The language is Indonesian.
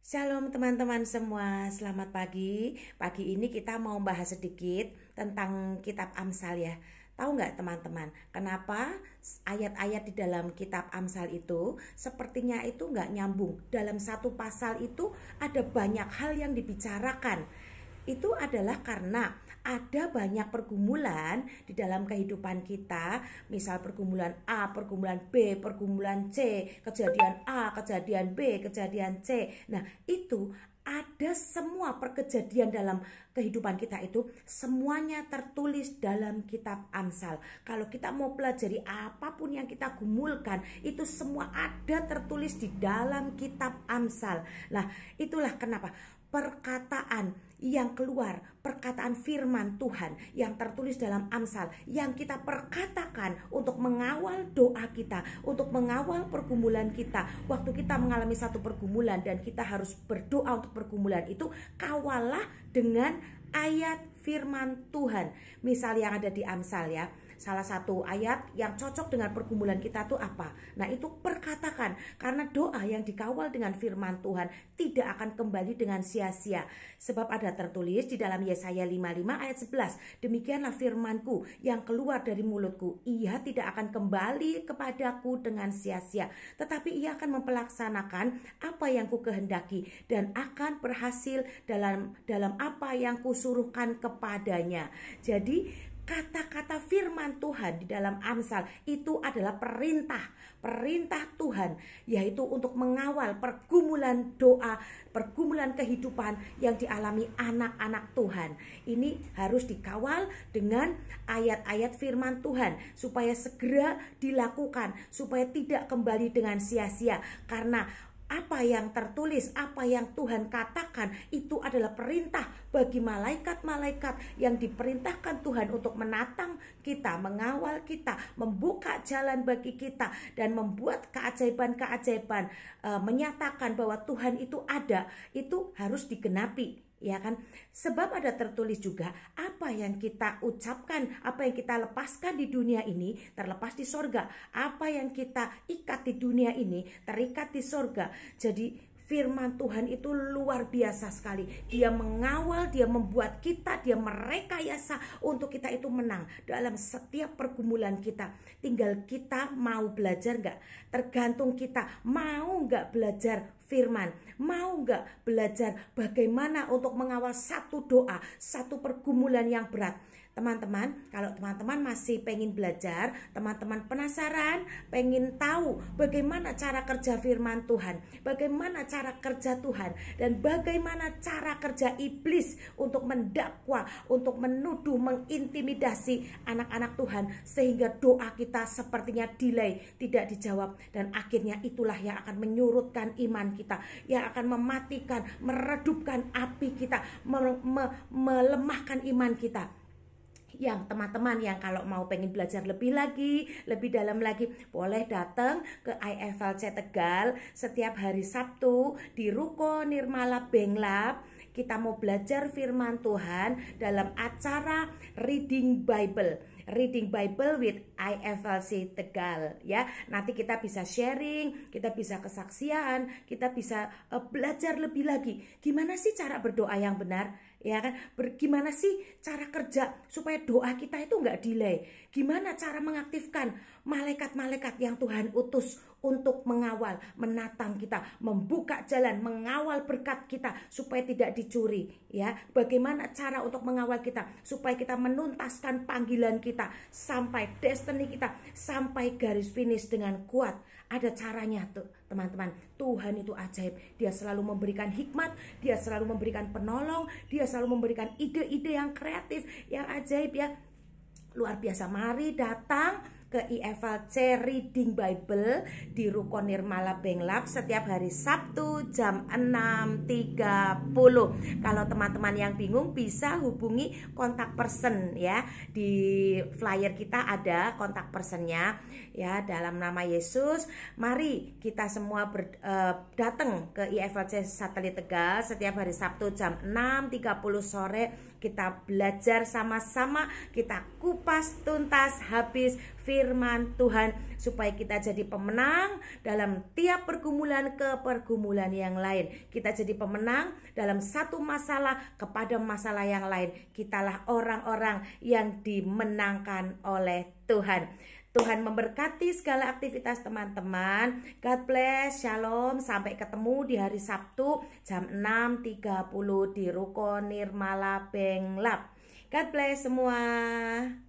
Shalom teman-teman semua, selamat pagi. Pagi ini kita mau bahas sedikit tentang kitab Amsal ya. Tahu nggak teman-teman, kenapa ayat-ayat di dalam kitab Amsal itu sepertinya itu nggak nyambung. Dalam satu pasal itu ada banyak hal yang dibicarakan. Itu adalah karena ada banyak pergumulan di dalam kehidupan kita. Misal pergumulan A, pergumulan B, pergumulan C, kejadian A, kejadian B, kejadian C. Nah itu ada semua perkejadian dalam kehidupan kita itu semuanya tertulis dalam kitab Amsal. Kalau kita mau pelajari apapun yang kita gumulkan, itu semua ada tertulis di dalam kitab Amsal. Nah itulah kenapa perkataan yang keluar, perkataan firman Tuhan yang tertulis dalam Amsal, yang kita perkatakan untuk mengawal doa kita, untuk mengawal pergumulan kita. Waktu kita mengalami satu pergumulan dan kita harus berdoa untuk pergumulan itu, kawalah dengan ayat firman Tuhan. Misal yang ada di Amsal ya, salah satu ayat yang cocok dengan pergumulan kita tuh apa? Nah itu perkatakan, karena doa yang dikawal dengan firman Tuhan tidak akan kembali dengan sia-sia. Sebab ada tertulis di dalam Yesaya 55 ayat 11, demikianlah firmanku yang keluar dari mulutku, ia tidak akan kembali kepadaku dengan sia-sia, tetapi ia akan mempelaksanakan apa yang ku kehendaki dan akan berhasil dalam apa yang kusuruhkan kepadanya. Jadi kata-kata firman Tuhan di dalam Amsal itu adalah perintah Tuhan, yaitu untuk mengawal pergumulan doa, pergumulan kehidupan yang dialami anak-anak Tuhan. Ini harus dikawal dengan ayat-ayat firman Tuhan supaya segera dilakukan, supaya tidak kembali dengan sia-sia. Karena apa yang tertulis, apa yang Tuhan katakan itu adalah perintah bagi malaikat-malaikat yang diperintahkan Tuhan untuk menatang kita, mengawal kita, membuka jalan bagi kita dan membuat keajaiban-keajaiban, menyatakan bahwa Tuhan itu ada, itu harus digenapi. Ya kan, sebab ada tertulis juga apa yang kita ucapkan, apa yang kita lepaskan di dunia ini terlepas di sorga, apa yang kita ikat di dunia ini terikat di sorga. Jadi firman Tuhan itu luar biasa sekali. Dia mengawal, dia membuat kita, dia merekayasa untuk kita itu menang dalam setiap pergumulan kita. Tinggal kita mau belajar gak? Tergantung kita mau gak belajar firman, mau gak belajar bagaimana untuk mengawal satu doa, satu pergumulan yang berat. Teman-teman, kalau teman-teman masih pengen belajar, teman-teman penasaran, pengen tahu bagaimana cara kerja firman Tuhan, bagaimana cara kerja Tuhan, dan bagaimana cara kerja iblis untuk mendakwa, untuk menuduh, mengintimidasi anak-anak Tuhan, sehingga doa kita sepertinya delay, tidak dijawab, dan akhirnya itulah yang akan menyurutkan iman kita, yang akan mematikan, meredupkan api kita, melemahkan iman kita. Yang teman-teman yang kalau mau pengen belajar lebih lagi, lebih dalam lagi, boleh datang ke IFLC Tegal setiap hari Sabtu di Ruko Nirmala Benglab. Kita mau belajar firman Tuhan dalam acara Reading Bible with IFLC Tegal ya. Nanti kita bisa sharing, kita bisa kesaksian, kita bisa belajar lebih lagi. Gimana sih cara berdoa yang benar? Ya kan, gimana sih cara kerja supaya doa kita itu nggak delay? Gimana cara mengaktifkan malaikat-malaikat yang Tuhan utus untuk mengawal, menatang kita, membuka jalan, mengawal berkat kita supaya tidak dicuri ya. Bagaimana cara untuk mengawal kita supaya kita menuntaskan panggilan kita sampai destiny kita, sampai garis finish dengan kuat. Ada caranya tuh teman-teman. Tuhan itu ajaib. Dia selalu memberikan hikmat, dia selalu memberikan penolong, dia selalu memberikan ide-ide yang kreatif, yang ajaib ya. Luar biasa. Mari datang ke IFLC Reading Bible di Ruko Nirmala Benglab setiap hari Sabtu jam 6.30. Kalau teman-teman yang bingung bisa hubungi kontak person ya. Di flyer kita ada kontak personnya ya, dalam nama Yesus. Mari kita semua datang ke IFLC Satelit Tegal setiap hari Sabtu jam 6.30 sore. Kita belajar sama-sama, kita kupas tuntas habis firman firman Tuhan, supaya kita jadi pemenang dalam tiap pergumulan ke pergumulan yang lain. Kita jadi pemenang dalam satu masalah kepada masalah yang lain. Kitalah orang-orang yang dimenangkan oleh Tuhan. Tuhan memberkati segala aktivitas teman-teman. God bless, shalom. Sampai ketemu di hari Sabtu jam 6.30 di Ruko Nirmala Benglab. God bless semua.